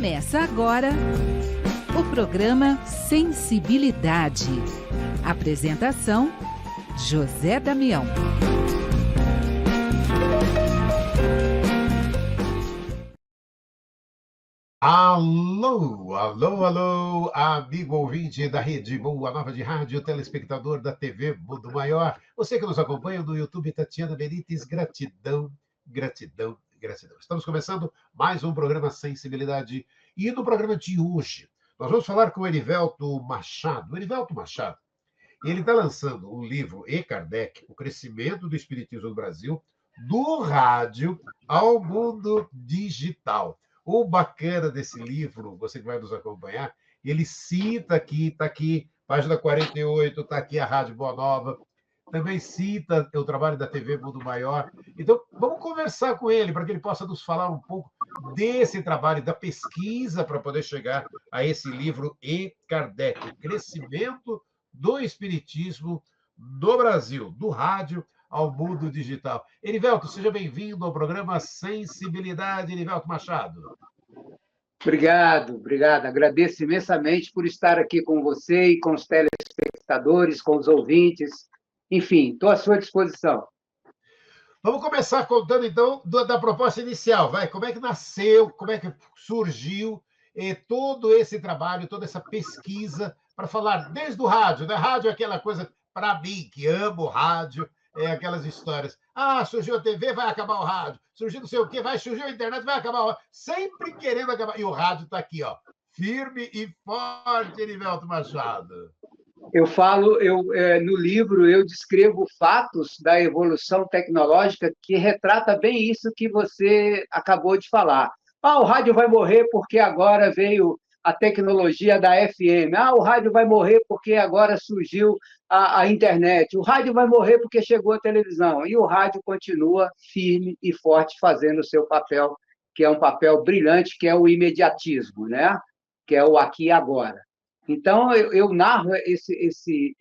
Começa agora o programa Sensibilidade. Apresentação: José Damião. Alô, alô, alô, amigo ouvinte da Rede Boa Nova de Rádio, telespectador da TV Mundo Maior, você que nos acompanha no YouTube, Tatiana Benítez, gratidão, gratidão, gratidão. Estamos começando mais um programa Sensibilidade e no programa de hoje nós vamos falar com o Erivelto Machado. O Erivelto Machado, ele está lançando um livro, E. Kardec, O Crescimento do Espiritismo no Brasil, do rádio ao mundo digital. O bacana desse livro, você que vai nos acompanhar, ele cita aqui, está aqui, página 48, está aqui a Rádio Boa Nova, também cita o trabalho da TV Mundo Maior. Então, vamos conversar com ele, para que ele possa nos falar um pouco desse trabalho, da pesquisa, para poder chegar a esse livro E. Kardec, O Crescimento do Espiritismo no Brasil, do rádio ao mundo digital. Erivelto, seja bem-vindo ao programa Sensibilidade, Erivelto Machado. Obrigado. Agradeço imensamente por estar aqui com você e com os telespectadores, com os ouvintes. Enfim, estou à sua disposição. Vamos começar contando, então, da proposta inicial. Vai, como é que nasceu, como é que surgiu todo esse trabalho, toda essa pesquisa, para falar desde o rádio, né? Rádio é aquela coisa, para mim, que amo rádio, aquelas histórias. Ah, surgiu a TV, vai acabar o rádio. Surgiu não sei o quê, surgiu a internet, vai acabar o rádio. Sempre querendo acabar. E o rádio está aqui, ó, firme e forte, Erivelto Machado. Eu falo, no livro, eu descrevo fatos da evolução tecnológica que retrata bem isso que você acabou de falar. Ah, o rádio vai morrer porque agora veio a tecnologia da FM. Ah, o rádio vai morrer porque agora surgiu a internet. O rádio vai morrer porque chegou a televisão. E o rádio continua firme e forte fazendo o seu papel, que é um papel brilhante, que é o imediatismo, né? Que é o aqui e agora. Então, eu narro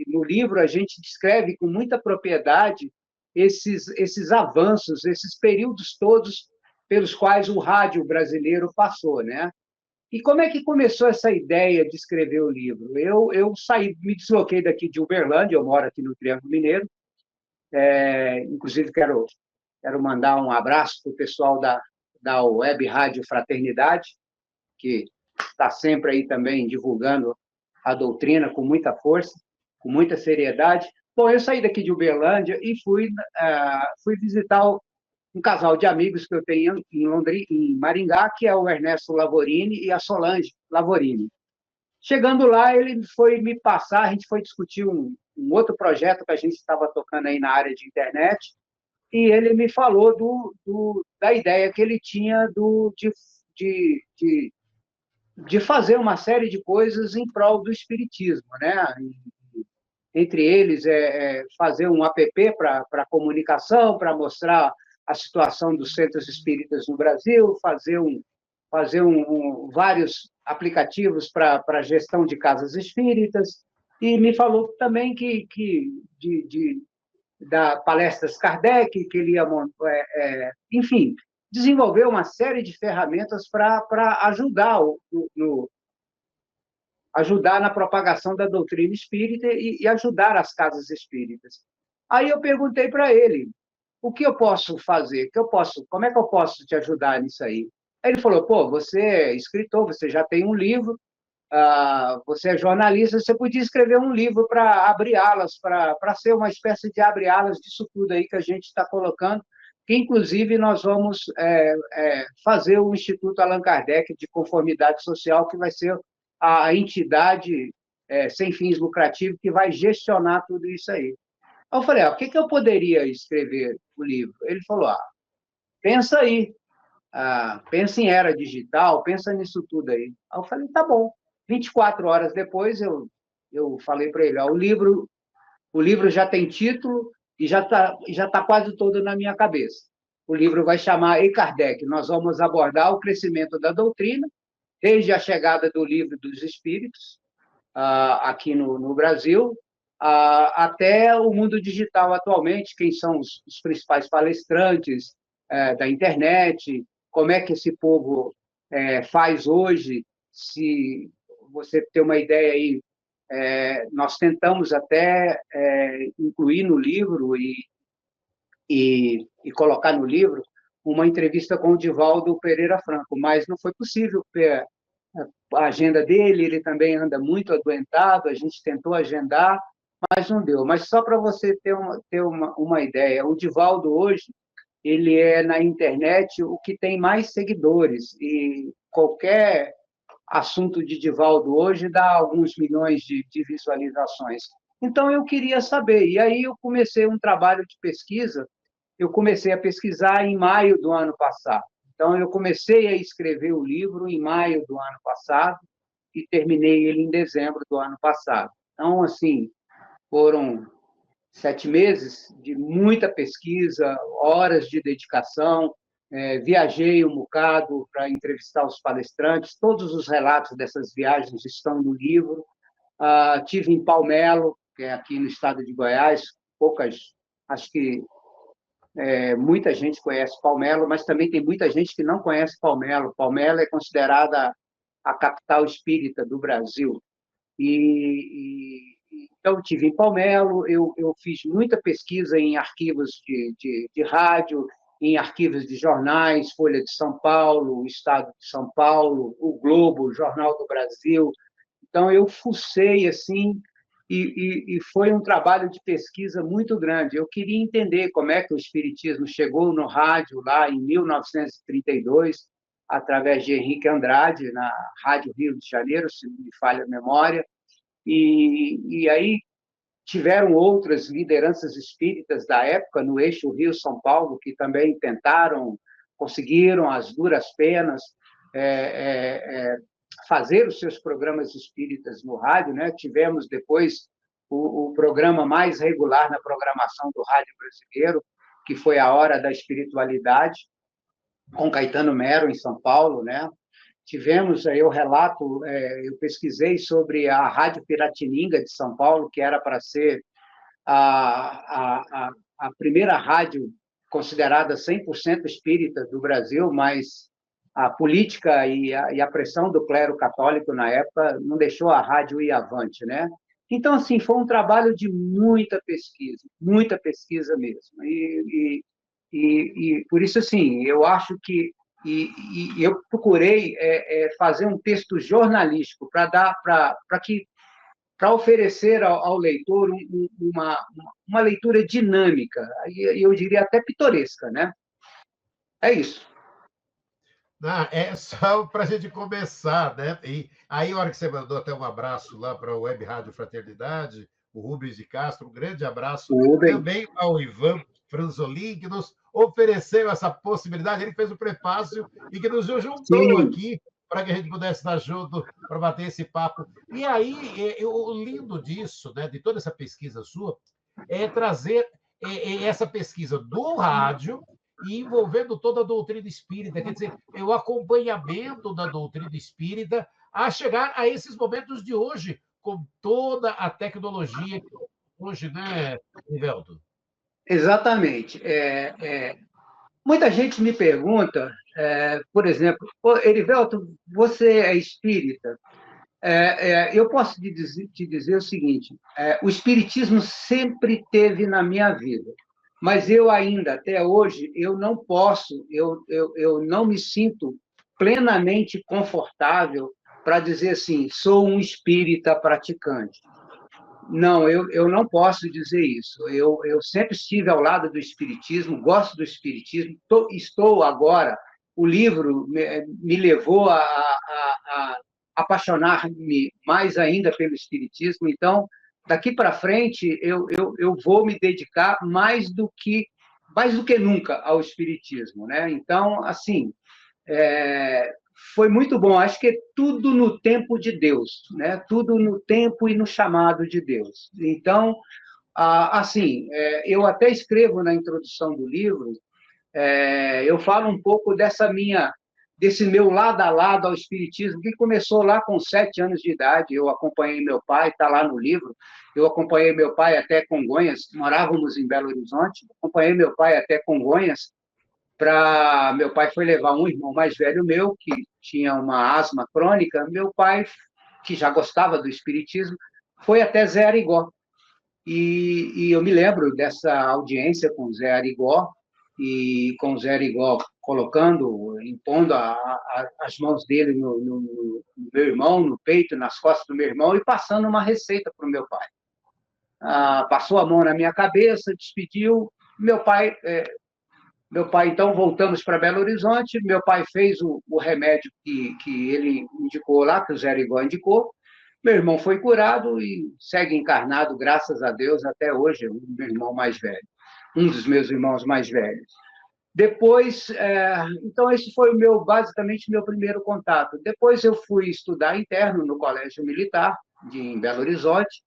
no livro, a gente descreve com muita propriedade esses avanços, esses períodos todos pelos quais o rádio brasileiro passou, né? E como é que começou essa ideia de escrever o livro? Eu me desloquei daqui de Uberlândia, eu moro aqui no Triângulo Mineiro, inclusive quero mandar um abraço para o pessoal da Web Rádio Fraternidade, que está sempre aí também divulgando a doutrina com muita força, com muita seriedade. Bom, eu saí daqui de Uberlândia e fui visitar um casal de amigos que eu tenho em Maringá, que é o Ernesto Lavorini e a Solange Lavorini. Chegando lá, ele foi me passar, a gente foi discutir um outro projeto que a gente estava tocando aí na área de internet, e ele me falou da ideia que ele tinha de fazer uma série de coisas em prol do espiritismo, né? Entre eles, fazer um app para comunicação, para mostrar a situação dos centros espíritas no Brasil, fazer vários aplicativos para gestão de casas espíritas, e me falou também da palestras Kardec, que ele ia, enfim, desenvolver uma série de ferramentas para ajudar na propagação da doutrina espírita e ajudar as casas espíritas. Aí eu perguntei para ele, o que eu posso fazer? Como é que eu posso te ajudar nisso aí? Aí ele falou, pô, você é escritor, você já tem um livro, você é jornalista, você podia escrever um livro para abrir alas, para ser uma espécie de abre-alas disso tudo aí que a gente está colocando, que, inclusive, nós vamos fazer o Instituto Allan Kardec de Conformidade Social, que vai ser a entidade sem fins lucrativos que vai gestionar tudo isso aí. Aí eu falei, o que eu poderia escrever o livro? Ele falou, pensa aí, pensa em era digital, pensa nisso tudo aí. Aí eu falei, tá bom. 24 horas depois, eu falei para ele, o livro já tem título e já tá quase todo na minha cabeça. O livro vai chamar E. Kardec. Nós vamos abordar o crescimento da doutrina, desde a chegada do Livro dos Espíritos, aqui no Brasil, até o mundo digital atualmente, quem são os principais palestrantes da internet, como é que esse povo faz hoje. Se você ter uma ideia aí, nós tentamos até incluir no livro e colocar no livro uma entrevista com o Divaldo Pereira Franco, mas não foi possível, porque a agenda dele, ele também anda muito adoentado, a gente tentou agendar, mas não deu. Mas só para você ter uma ideia, o Divaldo hoje, ele é na internet o que tem mais seguidores, e qualquer assunto de Divaldo hoje dá alguns milhões de visualizações. Então, eu queria saber, e aí eu comecei um trabalho de pesquisa, eu comecei a pesquisar em maio do ano passado. Então, eu comecei a escrever o livro em maio do ano passado e terminei ele em dezembro do ano passado. Então, assim, foram 7 meses de muita pesquisa, horas de dedicação, viajei um bocado para entrevistar os palestrantes, todos os relatos dessas viagens estão no livro. Tive em Palmelo, que é aqui no estado de Goiás, acho que muita gente conhece Palmelo, mas também tem muita gente que não conhece Palmelo. Palmelo é considerada a capital espírita do Brasil. Então, estive em Palmelo, eu fiz muita pesquisa em arquivos de rádio, em arquivos de jornais, Folha de São Paulo, o Estado de São Paulo, o Globo, o Jornal do Brasil. Então, eu fucei assim, e foi um trabalho de pesquisa muito grande. Eu queria entender como é que o Espiritismo chegou no rádio lá em 1932, através de Henrique Andrade, na Rádio Rio de Janeiro, se não me falha a memória. E aí tiveram outras lideranças espíritas da época, no eixo Rio-São Paulo, que também conseguiram, às duras penas, fazer os seus programas espíritas no rádio, né? Tivemos depois o programa mais regular na programação do rádio brasileiro, que foi a Hora da Espiritualidade, com Caetano Mero, em São Paulo, né? Tivemos aí o relato, eu pesquisei sobre a Rádio Piratininga de São Paulo, que era para ser a primeira rádio considerada 100% espírita do Brasil, mas a política e a pressão do clero católico na época não deixou a rádio ir avante, né? Então, assim, foi um trabalho de muita pesquisa mesmo. E por isso, assim, eu acho que eu procurei fazer um texto jornalístico para oferecer ao leitor uma leitura dinâmica, e eu diria até pitoresca, né? É isso. É só para a gente começar, né? E aí, a hora que você mandou até um abraço lá para a Web Rádio Fraternidade, o Rubens de Castro, um grande abraço. Também ao Ivan Franzolin, que nos ofereceu essa possibilidade, ele fez o prefácio e que nos juntou aqui para que a gente pudesse estar junto para bater esse papo. E aí, o lindo disso, né, de toda essa pesquisa sua, é trazer essa pesquisa do rádio e envolvendo toda a doutrina espírita, quer dizer, o acompanhamento da doutrina espírita a chegar a esses momentos de hoje, com toda a tecnologia hoje, né, Erivelto? Exatamente. Muita gente me pergunta, por exemplo, Erivelto, você é espírita? Eu posso te dizer o seguinte, o espiritismo sempre teve na minha vida, mas eu ainda, até hoje, eu não posso, eu não me sinto plenamente confortável para dizer assim, sou um espírita praticante. Não, eu não posso dizer isso. Eu sempre estive ao lado do espiritismo, gosto do espiritismo, estou agora, o livro me levou a apaixonar-me mais ainda pelo espiritismo, então, daqui para frente, eu vou me dedicar mais do que nunca ao espiritismo, né? Então, assim, foi muito bom. Acho que é tudo no tempo de Deus, né? Tudo no tempo e no chamado de Deus. Então, assim, eu até escrevo na introdução do livro, eu falo um pouco desse meu lado a lado ao espiritismo, que começou lá com 7 anos de idade. Eu acompanhei meu pai, está lá no livro, eu acompanhei meu pai até Congonhas, morávamos em Belo Horizonte, acompanhei meu pai até Congonhas, Meu pai foi levar um irmão mais velho meu, que tinha uma asma crônica. Meu pai, que já gostava do espiritismo, foi até Zé Arigó. E eu me lembro dessa audiência com Zé Arigó, e com Zé Arigó colocando, impondo as mãos dele no meu irmão, no peito, nas costas do meu irmão, e passando uma receita para o meu pai. Passou a mão na minha cabeça, despediu. Meu pai, então, voltamos para Belo Horizonte. Meu pai fez o remédio que ele indicou lá, que o Zé Arigó indicou. Meu irmão foi curado e segue encarnado, graças a Deus, até hoje, o meu irmão mais velho, um dos meus irmãos mais velhos. Depois, então, esse foi basicamente meu primeiro contato. Depois eu fui estudar interno no Colégio Militar, em Belo Horizonte,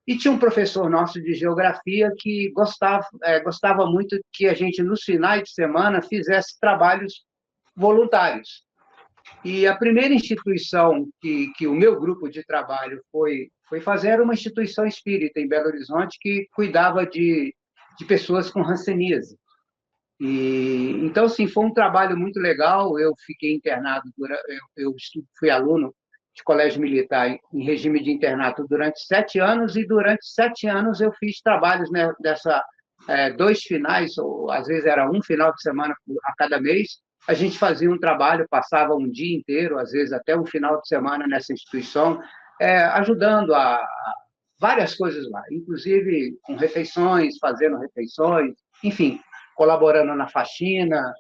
e tinha um professor nosso de geografia que gostava muito que a gente, nos finais de semana, fizesse trabalhos voluntários. E a primeira instituição que o meu grupo de trabalho foi fazer era uma instituição espírita em Belo Horizonte que cuidava de pessoas com hanseníase. Então, assim, foi um trabalho muito legal. Eu fiquei internado, fui aluno de colégio militar em regime de internato durante 7 anos, e durante 7 anos eu fiz trabalhos, né, 2 finais, ou às vezes era um final de semana a cada mês. A gente fazia um trabalho, passava um dia inteiro, às vezes até um final de semana nessa instituição, ajudando a várias coisas lá, inclusive com refeições, fazendo refeições, enfim, colaborando na faxina,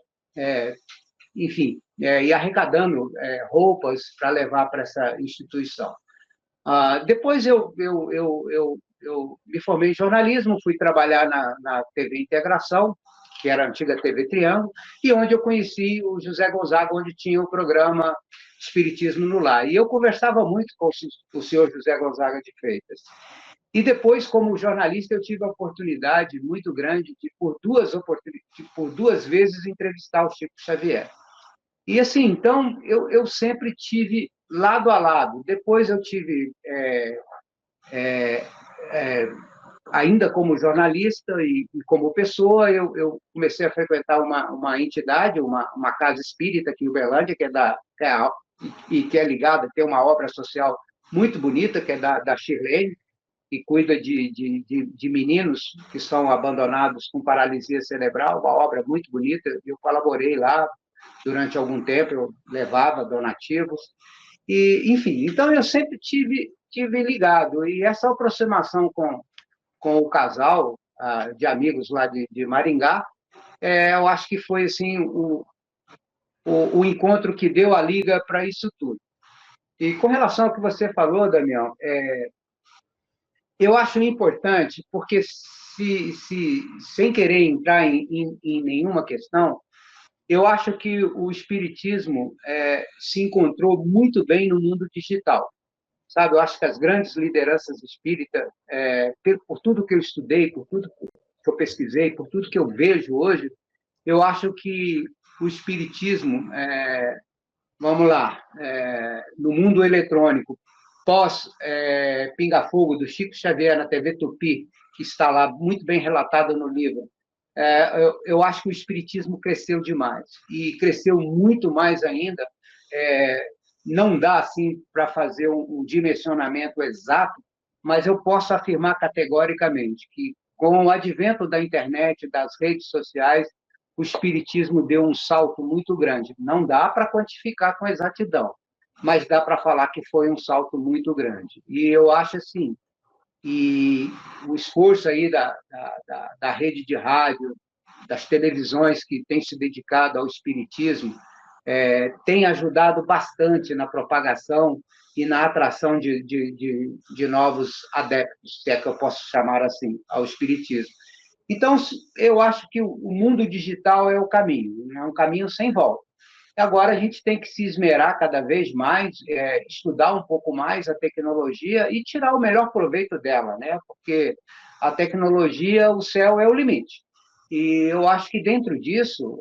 enfim, e arrecadando roupas para levar para essa instituição. Depois eu me formei em jornalismo, fui trabalhar na TV Integração, que era a antiga TV Triângulo, e onde eu conheci o José Gonzaga, onde tinha o programa Espiritismo no Lar. E eu conversava muito com o senhor José Gonzaga de Freitas. E depois, como jornalista, eu tive a oportunidade muito grande de, por 2 vezes, entrevistar o Chico Xavier. E, assim, então, eu sempre tive lado a lado. Depois eu tive, ainda como jornalista e como pessoa, eu comecei a frequentar uma entidade, uma casa espírita aqui em Uberlândia, que é ligada, tem uma obra social muito bonita, que é da Shirlene, que cuida de meninos que são abandonados com paralisia cerebral, uma obra muito bonita. Eu colaborei lá durante algum tempo, eu levava donativos, e, enfim, então eu sempre tive ligado, e essa aproximação com o casal de amigos lá de Maringá, eu acho que foi assim o encontro que deu a liga para isso tudo. E com relação ao que você falou, Damião, eu acho importante, porque sem querer entrar em nenhuma questão, eu acho que o espiritismo se encontrou muito bem no mundo digital. Sabe, eu acho que as grandes lideranças espíritas, por tudo que eu estudei, por tudo que eu pesquisei, por tudo que eu vejo hoje, eu acho que o espiritismo, vamos lá, no mundo eletrônico, pós-Pinga-Fogo, do Chico Xavier na TV Tupi, que está lá muito bem relatado no livro, eu acho que o espiritismo cresceu demais, e cresceu muito mais ainda. Não dá assim para fazer um dimensionamento exato, mas eu posso afirmar categoricamente que, com o advento da internet, das redes sociais, o espiritismo deu um salto muito grande. Não dá para quantificar com exatidão, mas dá para falar que foi um salto muito grande. E eu acho assim, e o esforço aí da rede de rádio, das televisões que têm se dedicado ao espiritismo, tem ajudado bastante na propagação e na atração de novos adeptos, se é que eu posso chamar assim, ao espiritismo. Então, eu acho que o mundo digital é o caminho, é um caminho sem volta. Agora, a gente tem que se esmerar cada vez mais, estudar um pouco mais a tecnologia e tirar o melhor proveito dela, né? Porque a tecnologia, o céu é o limite. E eu acho que, dentro disso,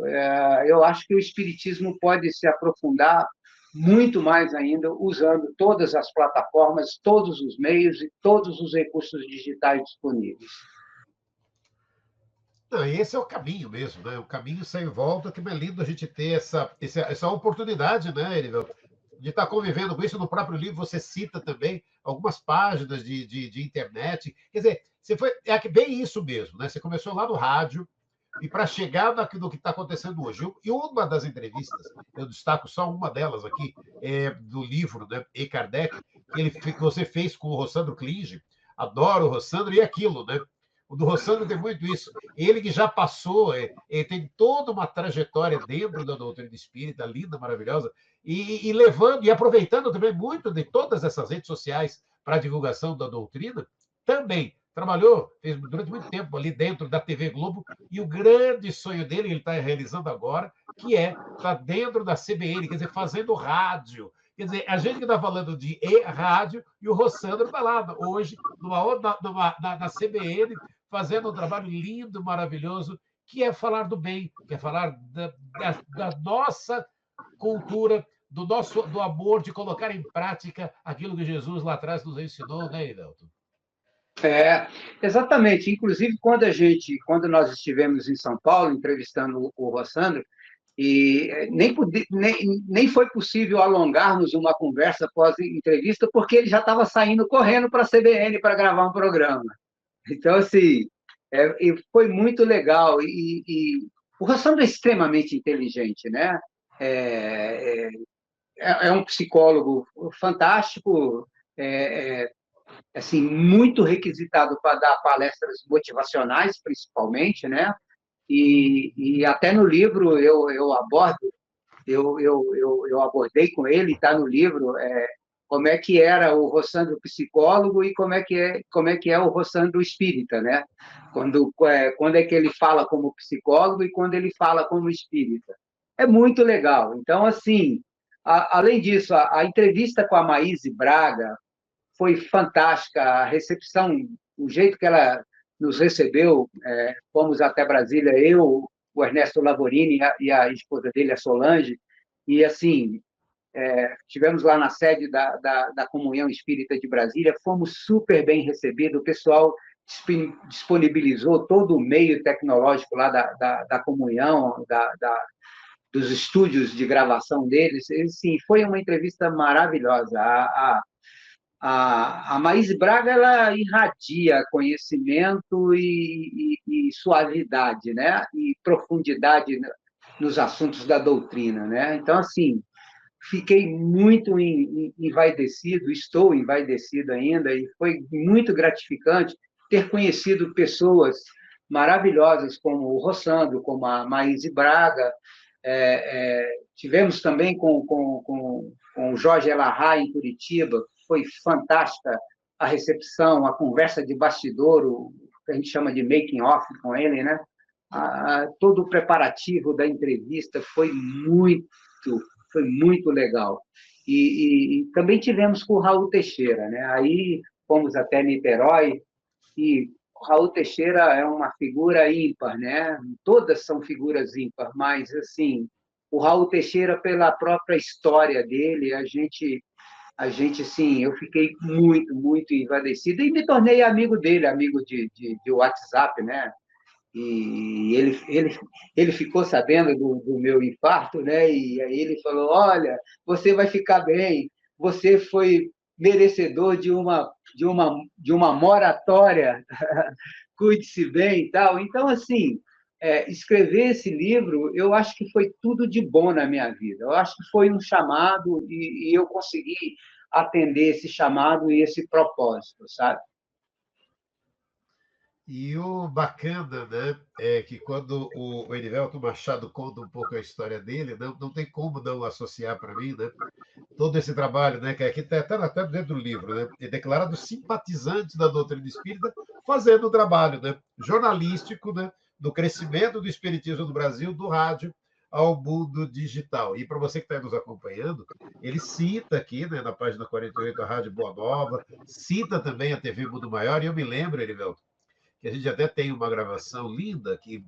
eu acho que o espiritismo pode se aprofundar muito mais ainda, usando todas as plataformas, todos os meios e todos os recursos digitais disponíveis. Não, esse é o caminho mesmo, né? O caminho sem volta, que é lindo a gente ter essa oportunidade, né, Erivelto, de estar convivendo com isso. No próprio livro você cita também algumas páginas de internet. Quer dizer, você foi, bem isso mesmo, né? Você começou lá no rádio, e para chegar no que está acontecendo hoje. E uma das entrevistas, eu destaco só uma delas aqui, do livro, né, E. Kardec, que você fez com o Rossandro Klinge. Adoro o Rossandro, e aquilo, né? O do Rossandro tem muito isso. Ele que já passou, tem toda uma trajetória dentro da doutrina espírita, linda, maravilhosa, e levando e aproveitando também muito de todas essas redes sociais para a divulgação da doutrina, também trabalhou, fez durante muito tempo ali dentro da TV Globo, e o grande sonho dele, ele está realizando agora, que é estar dentro da CBN, quer dizer, fazendo rádio. Quer dizer, a gente que está falando de rádio, e o Rossandro está lá hoje, na CBN, fazendo um trabalho lindo, maravilhoso, que é falar do bem, que é falar da nossa cultura, do amor, de colocar em prática aquilo que Jesus lá atrás nos ensinou, né, Ivelto? Exatamente. Inclusive, quando nós estivemos em São Paulo entrevistando o Rossandro, e nem foi possível alongarmos uma conversa pós-entrevista, porque ele já estava saindo correndo para a CBN para gravar um programa. Então, assim, e foi muito legal. E o Rossandro é extremamente inteligente, né? É um psicólogo fantástico, assim, muito requisitado para dar palestras motivacionais, principalmente, né? E até no livro eu abordei com ele, está no livro, como é que era o Rossandro psicólogo e como é que é o Rossandro espírita, né? Quando é que ele fala como psicólogo e quando ele fala como espírita. É muito legal. Então, assim, além disso, a entrevista com a Maíse Braga foi fantástica, a recepção, o jeito que ela nos recebeu, fomos até Brasília, eu, o Ernesto Lavorini e a esposa dele, a Solange, e, assim, estivemos lá na sede da Comunhão Espírita de Brasília, fomos super bem recebidos, o pessoal disponibilizou todo o meio tecnológico lá da Comunhão, dos estúdios de gravação deles. Sim, foi uma entrevista maravilhosa. A Maíse Braga, ela irradia conhecimento e suavidade, né? E profundidade nos assuntos da doutrina, né? Então, assim, fiquei muito envaidecido, estou envaidecido ainda, e foi muito gratificante ter conhecido pessoas maravilhosas como o Rossandro, como a Maíse Braga. Tivemos também com o Jorge Elahá em Curitiba, foi fantástica a recepção, a conversa de bastidor, o que a gente chama de making off com ele, né? Todo o preparativo da entrevista foi muito legal. E também tivemos com o Raul Teixeira, né? Aí fomos até Niterói, e o Raul Teixeira é uma figura ímpar, né? Todas são figuras ímpar, mas, assim, o Raul Teixeira, pela própria história dele, a gente, sim, eu fiquei muito envaidecido e me tornei amigo dele, amigo de WhatsApp, né? E ele ficou sabendo do meu infarto, né? E aí ele falou: olha, você vai ficar bem, você foi merecedor de uma moratória, cuide-se bem e tal. Então, assim, escrever esse livro, eu acho que foi tudo de bom na minha vida. Eu acho que foi um chamado e eu consegui atender esse chamado e esse propósito, sabe? E o bacana, né, é que quando o Erivelto Machado conta um pouco a história dele, não tem como não associar para mim, né, todo esse trabalho, né, que aqui está até dentro do livro, né, é declarado simpatizante da doutrina espírita, fazendo o trabalho, né, jornalístico, né, do crescimento do espiritismo no Brasil, do rádio ao mundo digital. E para você que está nos acompanhando, ele cita aqui, né, na página 48, a Rádio Boa Nova, cita também a TV Mundo Maior, e eu me lembro, Erivelto, que a gente até tem uma gravação linda, que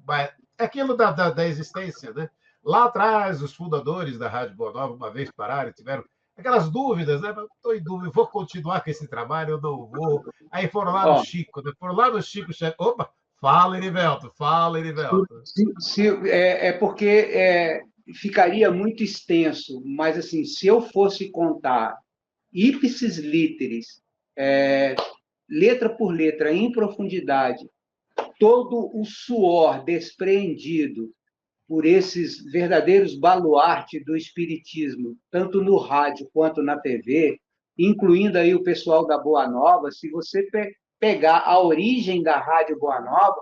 é aquilo da existência, né? Lá atrás, os fundadores da Rádio Boa Nova, uma vez pararam e tiveram aquelas dúvidas, né? Estou em dúvida, vou continuar com esse trabalho, eu não vou. Aí foram lá no Chico, né? Foram lá no Chico, opa, Fala, Erivelto, fala, Erivelto. Porque ficaria muito extenso, mas assim, se eu fosse contar ipsis literis, letra por letra, em profundidade, todo o suor despreendido por esses verdadeiros baluartes do espiritismo, tanto no rádio quanto na TV, incluindo aí o pessoal da Boa Nova, se você pegar a origem da Rádio Boa Nova,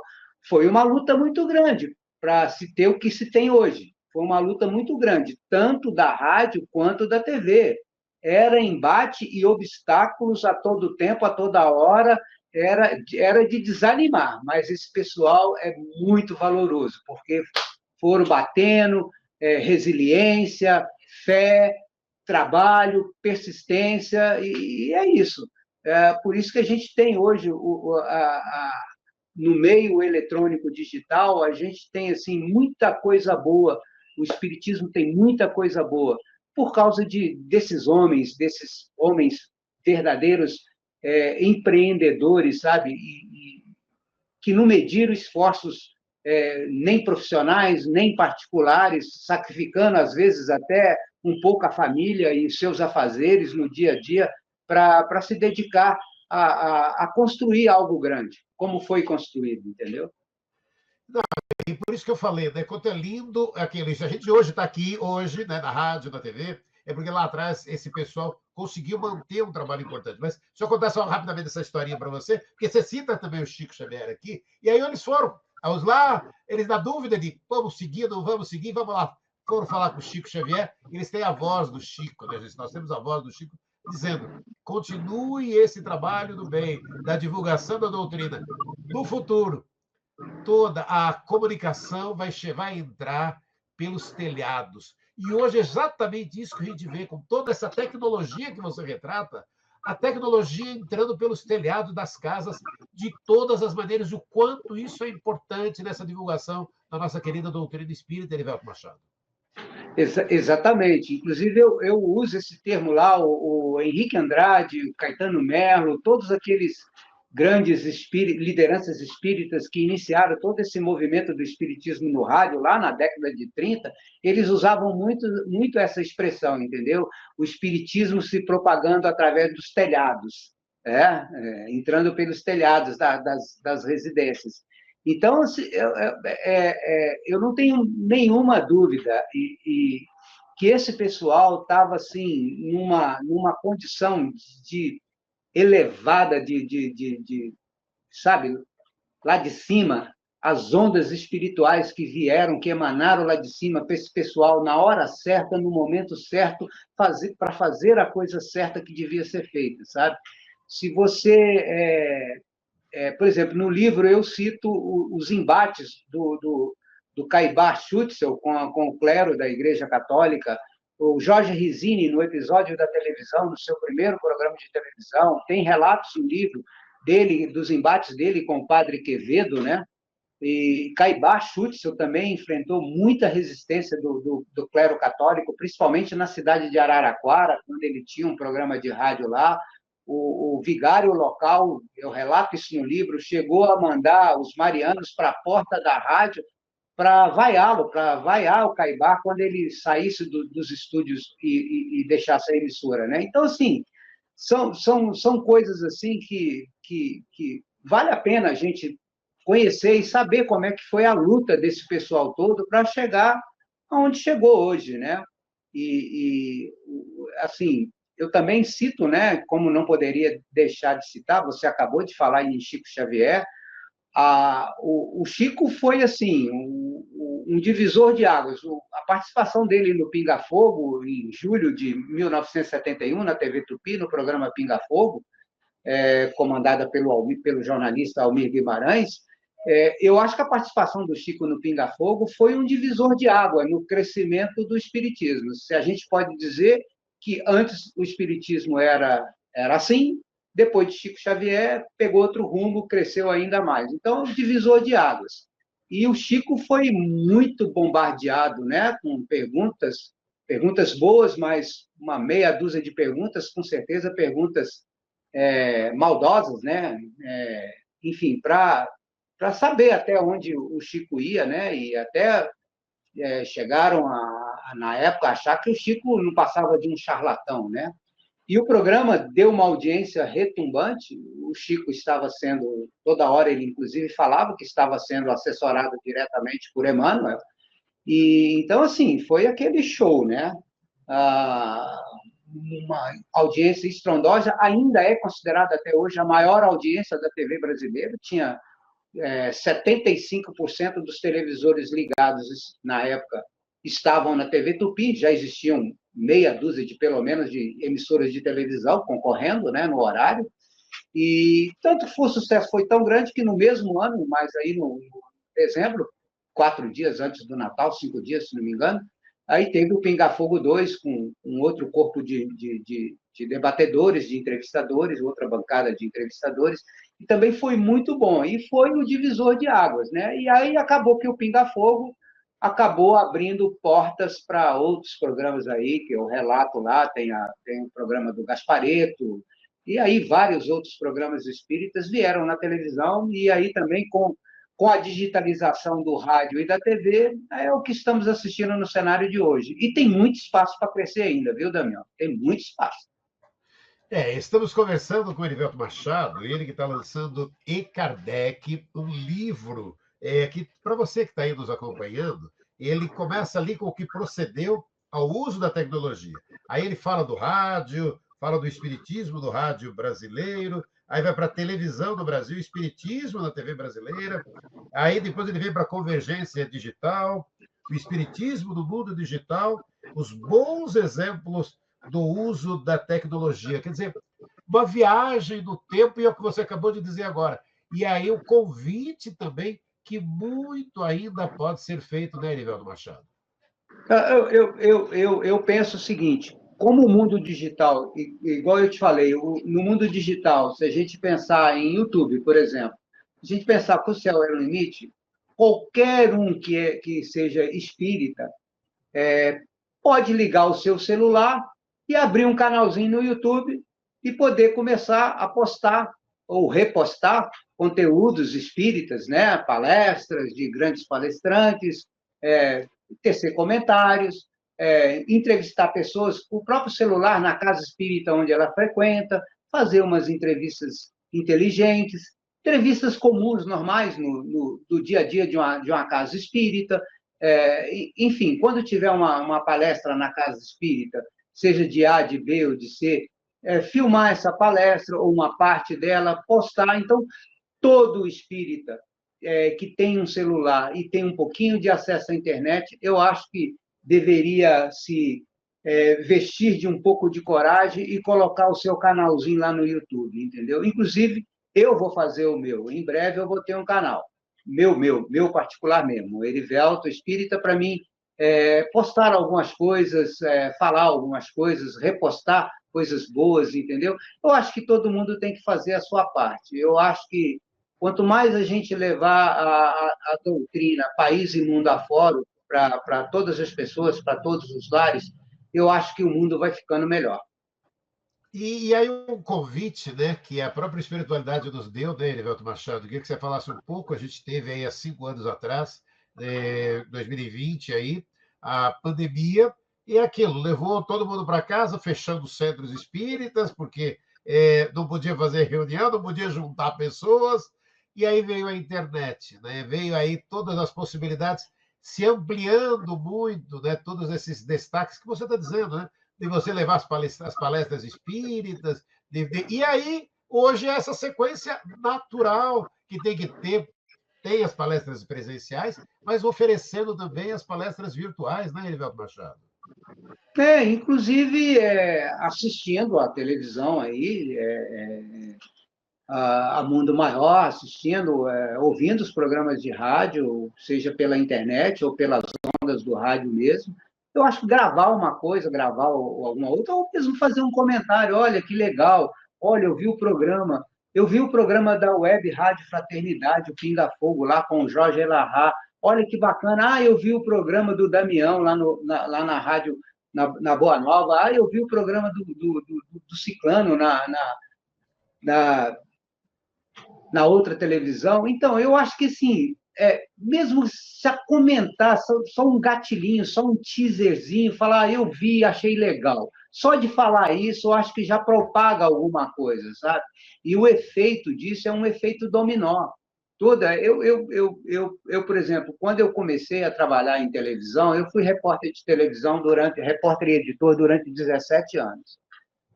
foi uma luta muito grande para se ter o que se tem hoje. Foi uma luta muito grande, tanto da rádio quanto da TV. Era embate e obstáculos a todo tempo, a toda hora, era de desanimar, mas esse pessoal é muito valoroso, porque foram batendo, resiliência, fé, trabalho, persistência, e é isso. Por isso que a gente tem hoje, no meio eletrônico digital, a gente tem assim, muita coisa boa, o Espiritismo tem muita coisa boa, por causa desses homens verdadeiros empreendedores, sabe? Que não mediram esforços nem profissionais, nem particulares, sacrificando, às vezes, até um pouco a família e seus afazeres no dia a dia para se dedicar a construir algo grande, como foi construído, entendeu? E por isso que eu falei, né? Quanto é lindo aquele. A gente hoje está aqui, hoje, né, na rádio, na TV, é porque lá atrás esse pessoal conseguiu manter um trabalho importante. Mas deixa eu contar só rapidamente essa historinha para você, porque você cita também o Chico Xavier aqui, e aí eles foram. Aos lá, eles na dúvida de vamos seguir, não vamos seguir, vamos lá. Foram falar com o Chico Xavier, eles têm a voz do Chico, né? Nós temos a voz do Chico dizendo: continue esse trabalho do bem, da divulgação da doutrina. No futuro, toda a comunicação vai entrar pelos telhados. E hoje é exatamente isso que a gente vê, com toda essa tecnologia que você retrata, a tecnologia entrando pelos telhados das casas de todas as maneiras, o quanto isso é importante nessa divulgação da nossa querida doutrina espírita, Erivelto Machado. Exatamente. Inclusive, eu uso esse termo lá, o Henrique Andrade, o Caetano Merlo, todos aqueles grandes lideranças espíritas que iniciaram todo esse movimento do espiritismo no rádio, lá na década de 30, eles usavam muito, muito essa expressão, entendeu? O espiritismo se propagando através dos telhados, entrando pelos telhados das residências. Então, eu não tenho nenhuma dúvida que esse pessoal estava assim, numa condição elevada sabe, lá de cima, as ondas espirituais que vieram, que emanaram lá de cima para esse pessoal, na hora certa, no momento certo, para fazer a coisa certa que devia ser feita, sabe? Se você... por exemplo, no livro eu cito os embates do Caibá Schutzel com o clero da Igreja Católica, o Jorge Rizzini, no episódio da televisão, no seu primeiro programa de televisão, tem relatos no livro dele, dos embates dele com o padre Quevedo, né? E Caibá Schutzel também enfrentou muita resistência do clero católico, principalmente na cidade de Araraquara, quando ele tinha um programa de rádio lá. O vigário local, eu relato isso no livro, chegou a mandar os marianos para a porta da rádio para vaiá-lo, para vaiar o Caibá quando ele saísse dos estúdios e deixasse a emissora, né? Então, assim, são coisas assim que vale a pena a gente conhecer e saber como é que foi a luta desse pessoal todo para chegar aonde chegou hoje, né? Assim, eu também cito, né, como não poderia deixar de citar, você acabou de falar em Chico Xavier, o Chico foi assim um divisor de águas. A participação dele no Pinga Fogo, em julho de 1971, na TV Tupi, no programa Pinga Fogo, comandada pelo jornalista Almir Guimarães, eu acho que a participação do Chico no Pinga Fogo foi um divisor de água no crescimento do espiritismo. Se a gente pode dizer que antes o espiritismo era assim, depois de Chico Xavier, pegou outro rumo, cresceu ainda mais. Então, divisor de águas. E o Chico foi muito bombardeado, né, com perguntas boas, mas uma meia dúzia de perguntas, com certeza, perguntas maldosas, né? Enfim, para saber até onde o Chico ia, né? E até chegaram, na época, a achar que o Chico não passava de um charlatão, né? E o programa deu uma audiência retumbante. O Chico estava sendo, toda hora ele, inclusive, falava que estava sendo assessorado diretamente por Emmanuel. E, então, assim, foi aquele show, né? Uma audiência estrondosa, ainda é considerada até hoje a maior audiência da TV brasileira, tinha 75% dos televisores ligados na época estavam na TV Tupi, já existiam meia dúzia de, pelo menos, de emissoras de televisão concorrendo, né, no horário, e tanto que o sucesso foi tão grande que no mesmo ano, mas aí no dezembro, 4 dias antes do Natal, 5 dias, se não me engano, aí teve o Pinga Fogo 2, com um outro corpo de debatedores, de entrevistadores, outra bancada de entrevistadores, e também foi muito bom, e foi o divisor de águas, né? E aí acabou que o Pinga Fogo acabou abrindo portas para outros programas aí, que eu relato lá, tem o programa do Gaspareto, e aí vários outros programas espíritas vieram na televisão, e aí também com a digitalização do rádio e da TV, é o que estamos assistindo no cenário de hoje. E tem muito espaço para crescer ainda, viu, Damião? Tem muito espaço. Estamos conversando com o Erivelto Machado, ele que está lançando E Kardec, um livro que, para você que está aí nos acompanhando, ele começa ali com o que procedeu ao uso da tecnologia. Aí ele fala do rádio, fala do espiritismo do rádio brasileiro, aí vai para a televisão do Brasil, espiritismo na TV brasileira, aí depois ele vem para a convergência digital, o espiritismo do mundo digital, os bons exemplos do uso da tecnologia. Quer dizer, uma viagem no tempo, e é o que você acabou de dizer agora. E aí o convite também, que muito ainda pode ser feito, né, Erivelto Machado? Eu penso o seguinte, como o mundo digital, igual eu te falei, no mundo digital, se a gente pensar em YouTube, por exemplo, se a gente pensar que o céu é o limite, qualquer um que seja espírita pode ligar o seu celular e abrir um canalzinho no YouTube e poder começar a postar ou repostar conteúdos espíritas, né? Palestras de grandes palestrantes, tecer comentários, entrevistar pessoas, o próprio celular na casa espírita onde ela frequenta, fazer umas entrevistas inteligentes, entrevistas comuns, normais, do dia a dia de uma casa espírita. Enfim, quando tiver uma palestra na casa espírita, seja de A, de B ou de C, filmar essa palestra ou uma parte dela, postar. Então, todo espírita que tem um celular e tem um pouquinho de acesso à internet, eu acho que deveria se vestir de um pouco de coragem e colocar o seu canalzinho lá no YouTube, entendeu? Inclusive, eu vou fazer o meu. Em breve eu vou ter um canal. Meu particular mesmo. O Erivelto Espírita, para mim, postar algumas coisas, falar algumas coisas, repostar coisas boas, entendeu? Eu acho que todo mundo tem que fazer a sua parte. Eu acho que quanto mais a gente levar a doutrina, país e mundo afora, para todas as pessoas, para todos os lares, eu acho que o mundo vai ficando melhor. E aí um convite, né, que a própria espiritualidade nos deu, né, Erivelto Machado? Queria que você falasse um pouco. A gente teve aí há 5 anos atrás, 2020, aí, a pandemia, e aquilo, levou todo mundo para casa, fechando os centros espíritas, porque não podia fazer reunião, não podia juntar pessoas, e aí veio a internet, né? Veio aí todas as possibilidades se ampliando muito, né? Todos esses destaques que você está dizendo, né? De você levar as palestras espíritas, e aí, hoje, é essa sequência natural que tem que ter, tem as palestras presenciais, mas oferecendo também as palestras virtuais, né, Erivelto Machado? Inclusive, assistindo à televisão aí, a Mundo Maior, assistindo, ouvindo os programas de rádio, seja pela internet ou pelas ondas do rádio mesmo. Eu acho que gravar uma coisa, gravar alguma outra, ou mesmo fazer um comentário, olha, que legal, olha, eu vi o programa da Web Rádio Fraternidade, o Pinga Fogo, lá com o Jorge Elahá, olha que bacana, eu vi o programa do Damião, lá na rádio, na Boa Nova, eu vi o programa do Ciclano na outra televisão. Então, eu acho que, assim, mesmo se a comentar, só um gatilhinho, só um teaserzinho, falar, eu vi, achei legal. Só de falar isso, eu acho que já propaga alguma coisa, sabe? E o efeito disso é um efeito dominó. Por exemplo, quando eu comecei a trabalhar em televisão, eu fui repórter de televisão repórter e editor durante 17 anos.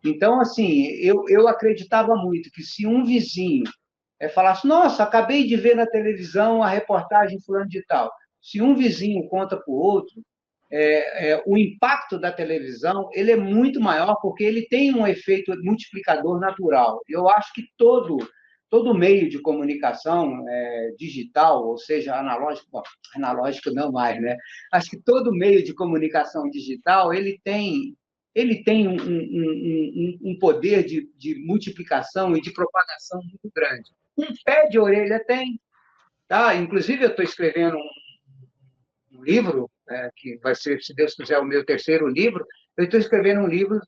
Então, assim, eu acreditava muito que se um vizinho falasse, nossa, acabei de ver na televisão a reportagem fulano de tal. Se um vizinho conta para o outro, o impacto da televisão ele é muito maior porque ele tem um efeito multiplicador natural. Eu acho que todo meio de comunicação digital, ou seja, analógico, bom, analógico não mais, né? Acho que todo meio de comunicação digital ele tem um poder de multiplicação e de propagação muito grande. Um pé de orelha tem. Tá? Inclusive, eu estou escrevendo um livro, que vai ser, se Deus quiser, o meu terceiro livro. Eu estou escrevendo um livro,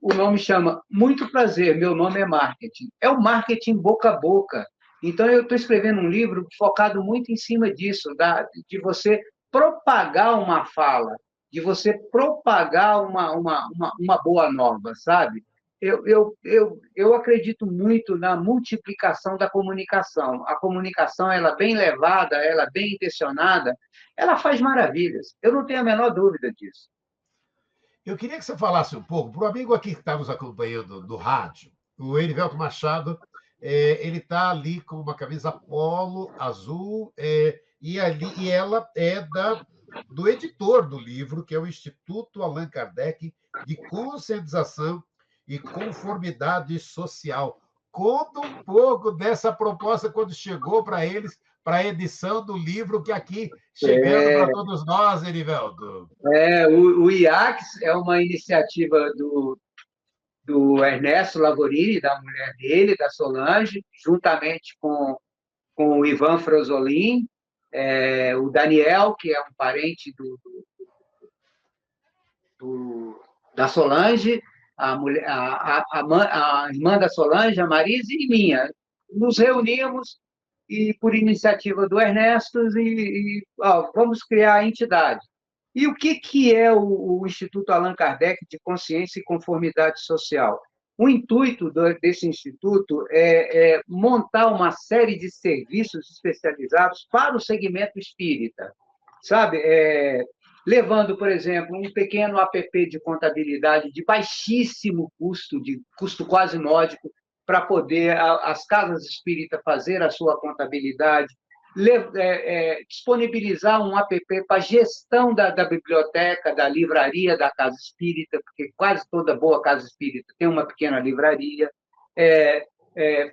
o nome chama Muito Prazer, Meu Nome é Marketing. É o marketing boca a boca. Então, eu estou escrevendo um livro focado muito em cima disso, de você propagar uma fala, de você propagar uma boa nova, sabe? Eu acredito muito na multiplicação da comunicação. A comunicação, ela bem levada, ela bem intencionada, ela faz maravilhas. Eu não tenho a menor dúvida disso. Eu queria que você falasse um pouco, para o amigo aqui que está nos acompanhando do rádio, o Erivelto Machado, ele está ali com uma camisa polo azul, e ela é do editor do livro, que é o Instituto Allan Kardec de Conscientização e Conformidade Social. Conta um pouco dessa proposta quando chegou para eles, para a edição do livro, que aqui chegando para todos nós, Erivelto. O IACS é uma iniciativa do Ernesto Lavorini, da mulher dele, da Solange, juntamente com o Ivan Frozolin, o Daniel, que é um parente da Solange, a irmã da Solange, a Marise, e minha. Nos reunimos e, por iniciativa do Ernesto, vamos criar a entidade. E o que é o Instituto Allan Kardec de Consciência e Conformidade Social? O intuito desse instituto é montar uma série de serviços especializados para o segmento espírita, sabe? Levando, por exemplo, um pequeno app de contabilidade de baixíssimo custo, de custo quase módico, para poder as casas espíritas fazer a sua contabilidade, disponibilizar um app para gestão da biblioteca, da livraria da casa espírita, porque quase toda boa casa espírita tem uma pequena livraria,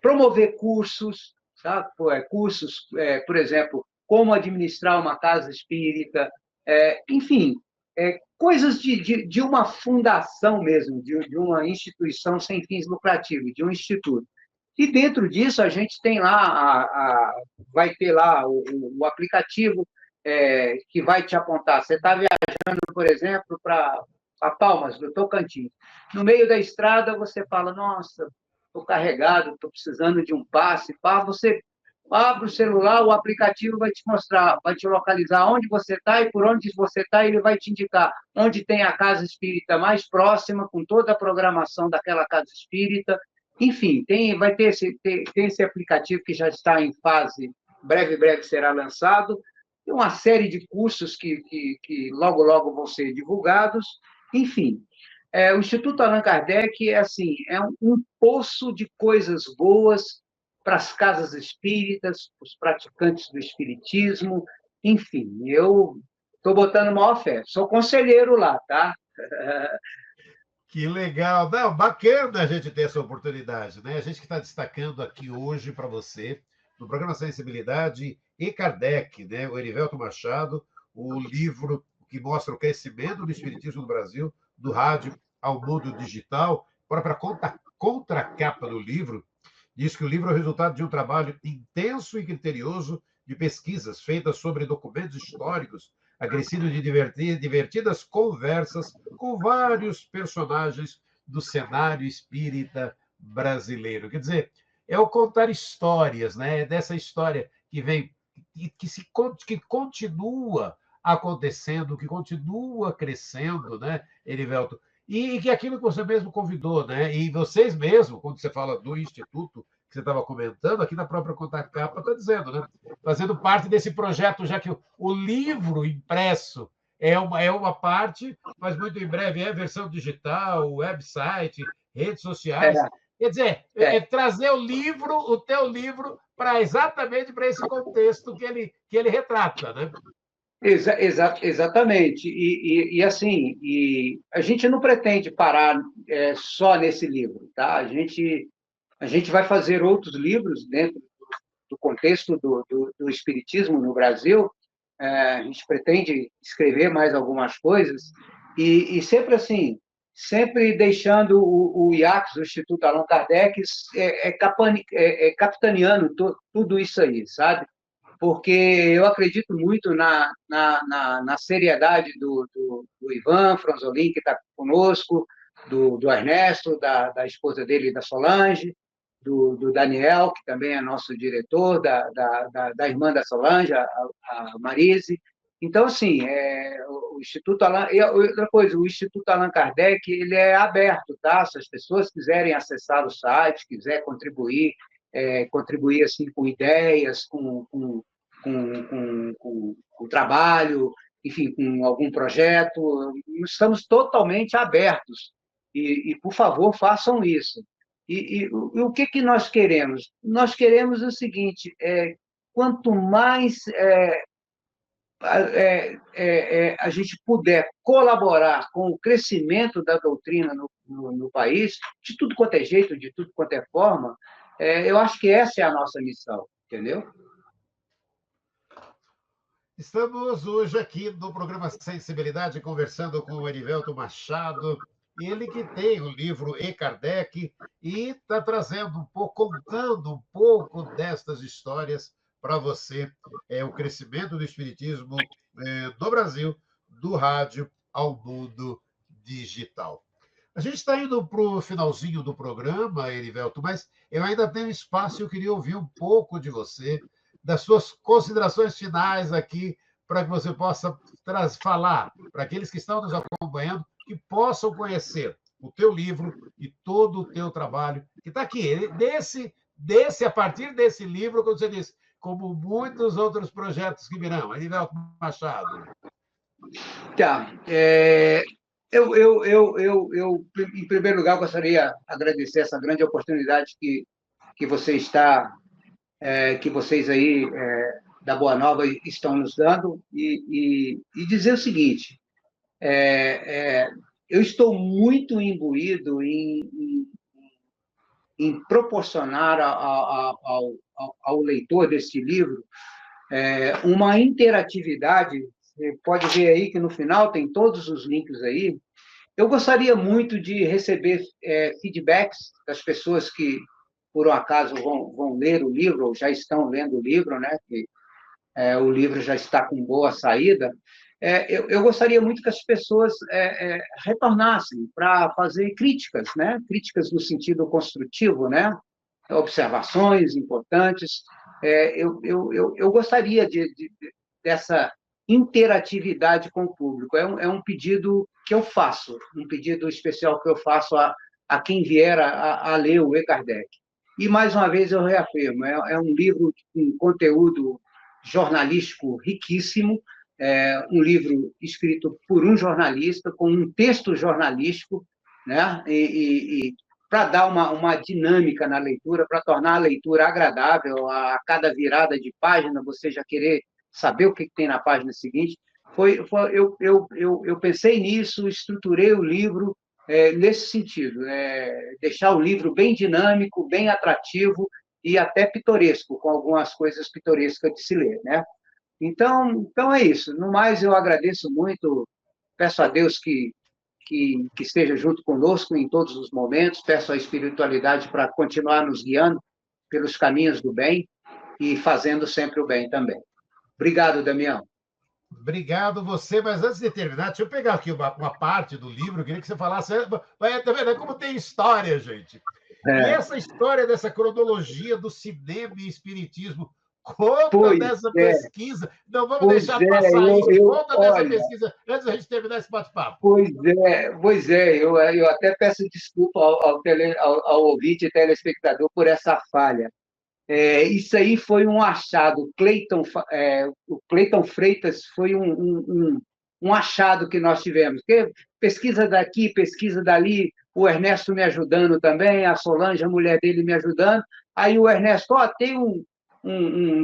promover cursos, sabe? Cursos, por exemplo, como administrar uma casa espírita, enfim, coisas de uma fundação mesmo, de uma instituição sem fins lucrativos, de um instituto. E dentro disso a gente tem lá, vai ter lá o aplicativo que vai te apontar. Você está viajando, por exemplo, para Palmas, do Tocantins. No meio da estrada você fala, nossa, estou carregado, estou precisando de um passe. Você abre o celular, o aplicativo vai te mostrar, vai te localizar onde você está e por onde você está, ele vai te indicar onde tem a casa espírita mais próxima, com toda a programação daquela casa espírita. Enfim, vai ter esse aplicativo que já está em fase, breve será lançado, tem uma série de cursos que logo vão ser divulgados. Enfim, o Instituto Allan Kardec é um poço de coisas boas para as casas espíritas, os praticantes do espiritismo, enfim, eu estou botando maior fé. Sou conselheiro lá, tá? Que legal! Não, bacana a gente ter essa oportunidade, né? A gente que está destacando aqui hoje para você, no programa Sensibilidade e Kardec, né? O Erivelto Machado, o livro que mostra o crescimento do espiritismo no Brasil, do rádio ao mundo digital. Para a contracapa do livro, diz que o livro é o resultado de um trabalho intenso e criterioso de pesquisas feitas sobre documentos históricos, acrescido de divertidas conversas com vários personagens do cenário espírita brasileiro. Quer dizer, é o contar histórias, né? É dessa história que vem, que continua acontecendo, que continua crescendo, né, Erivelto? E que aquilo que você mesmo convidou, né? E vocês mesmo, quando você fala do Instituto, que você estava comentando, aqui na própria Contacapa está dizendo, né? Fazendo parte desse projeto, já que o livro impresso é uma parte, mas muito em breve é versão digital, website, redes sociais. É, Quer dizer, é. trazer o teu livro, para exatamente para esse contexto que ele retrata, né? Exatamente. Assim, a gente não pretende parar só nesse livro, tá? A gente vai fazer outros livros dentro do contexto do espiritismo no Brasil. A gente pretende escrever mais algumas coisas e sempre assim, sempre deixando o IACS, o Instituto Allan Kardec, capitaneando tudo isso aí, sabe? Porque eu acredito muito na seriedade do Ivan Franzolin, que está conosco, do Ernesto, da esposa dele, da Solange, do Daniel, que também é nosso diretor, da irmã da Solange, a Marise. Então, assim, o Instituto Allan... E outra coisa, o Instituto Allan Kardec ele é aberto, tá? Se as pessoas quiserem acessar o site, quiser contribuir assim, com ideias, com trabalho, enfim, com algum projeto. Estamos totalmente abertos. Por favor, façam isso. O que nós queremos? Nós queremos o seguinte: quanto mais a gente puder colaborar com o crescimento da doutrina no país, de tudo quanto é jeito, de tudo quanto é forma, eu acho que essa é a nossa missão, entendeu? Estamos hoje aqui no programa Sensibilidade, conversando com o Erivelto Machado, ele que tem o livro E Kardec e está trazendo um pouco, contando um pouco destas histórias para você, o crescimento do espiritismo no Brasil, do rádio ao mundo digital. A gente está indo para o finalzinho do programa, Erivelto, mas eu ainda tenho espaço e eu queria ouvir um pouco de você, das suas considerações finais aqui, para que você possa falar para aqueles que estão nos acompanhando, que possam conhecer o teu livro e todo o teu trabalho, que está aqui, a partir desse livro, como você disse, como muitos outros projetos que virão. Erivelto Machado. Tá. Em primeiro lugar, gostaria de agradecer essa grande oportunidade que que vocês aí da Boa Nova estão nos dando e dizer o seguinte: eu estou muito imbuído em proporcionar ao leitor deste livro uma interatividade. Você pode ver aí que no final tem todos os links aí. Eu gostaria muito de receber feedbacks das pessoas que, por um acaso, vão ler o livro, ou já estão lendo o livro, né? Que, o livro já está com boa saída. Eu gostaria muito que as pessoas retornassem para fazer críticas, né? Críticas no sentido construtivo, né? Observações importantes. Eu gostaria dessa interatividade com o público. É um pedido que eu faço, um pedido especial que eu faço a quem vier a ler o E. Kardec. E, mais uma vez, eu reafirmo, é um livro com conteúdo jornalístico riquíssimo, um livro escrito por um jornalista, com um texto jornalístico, né? Para dar uma dinâmica na leitura, para tornar a leitura agradável, a cada virada de página você já querer saber o que tem na página seguinte. Eu pensei nisso, estruturei o livro nesse sentido, deixar o livro bem dinâmico, bem atrativo e até pitoresco, com algumas coisas pitorescas de se ler, né? Então é isso. No mais, eu agradeço muito, peço a Deus que esteja junto conosco em todos os momentos, peço a espiritualidade para continuar nos guiando pelos caminhos do bem e fazendo sempre o bem também. Obrigado, Damião. Obrigado você, mas antes de terminar, deixa eu pegar aqui uma parte do livro, eu queria que você falasse, tá vendo? Como tem história, gente. E essa história dessa cronologia do cinema e espiritismo, conta Pois dessa é, pesquisa. Não vamos pois deixar é, passar isso. Conta dessa olha, pesquisa antes da gente terminar esse bate-papo. pois é, eu até peço desculpa ao ouvinte e telespectador por essa falha. Isso aí foi um achado. O Cleiton Freitas foi um achado que nós tivemos. Porque pesquisa daqui, pesquisa dali, o Ernesto me ajudando também, a Solange, a mulher dele, me ajudando. Aí o Ernesto, tem um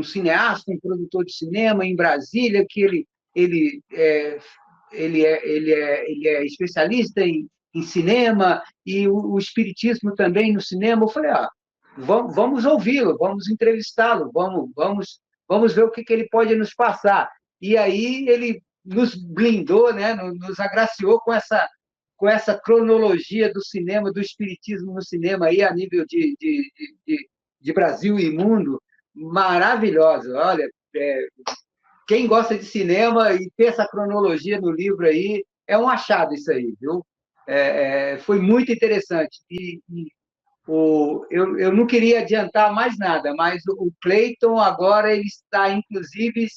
cineasta, um produtor de cinema em Brasília, que ele é especialista em cinema, e o espiritismo também no cinema. Eu falei, vamos ouvi-lo, vamos entrevistá-lo, vamos ver o que ele pode nos passar. E aí ele nos blindou, né, nos agraciou com essa cronologia do cinema, do espiritismo no cinema, aí, a nível de Brasil e mundo, maravilhosa. Olha, quem gosta de cinema e ter essa cronologia no livro aí, é um achado isso aí, viu? Foi muito interessante. Eu não queria adiantar mais nada, mas o Cleiton agora ele está, inclusive,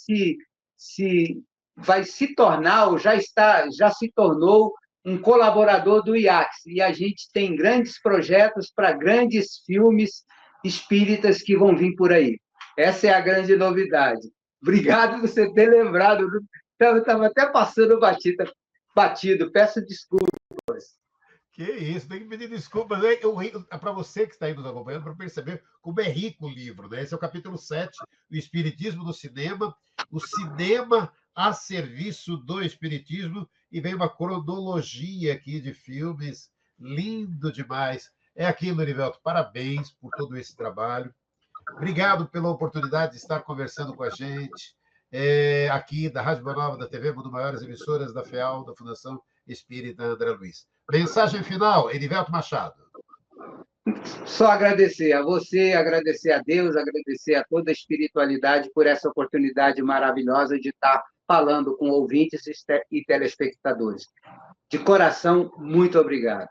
vai se tornar, ou já se tornou, um colaborador do IACS, e a gente tem grandes projetos para grandes filmes espíritas que vão vir por aí. Essa é a grande novidade. Obrigado por você ter lembrado. Eu estava até passando batido, peço desculpas. Que isso, tem que pedir desculpas. Para você que está aí nos acompanhando, para perceber como é rico o livro, né? Esse é o capítulo 7, o Espiritismo no Cinema, o cinema a serviço do Espiritismo, e vem uma cronologia aqui de filmes, lindo demais. É aquilo, Erivelto, parabéns por todo esse trabalho. Obrigado pela oportunidade de estar conversando com a gente, aqui da Rádio Boa Nova, da TV Mundo Maior, as emissoras da FEAL, da Fundação Espírita André Luiz. Mensagem final, Erivelto Machado. Só agradecer a você, agradecer a Deus, agradecer a toda a espiritualidade por essa oportunidade maravilhosa de estar falando com ouvintes e telespectadores. De coração, muito obrigado.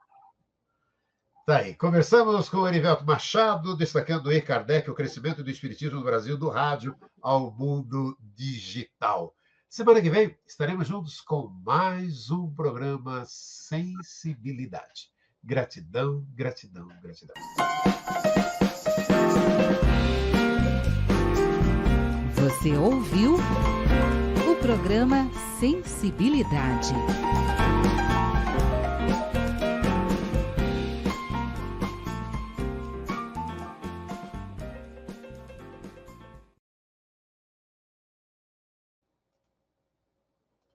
Tá aí. Conversamos com o Erivelto Machado, destacando aí Kardec, o crescimento do espiritismo no Brasil, do rádio ao mundo digital. Semana que vem estaremos juntos com mais um programa Sensibilidade. Gratidão, gratidão, gratidão. Você ouviu o programa Sensibilidade.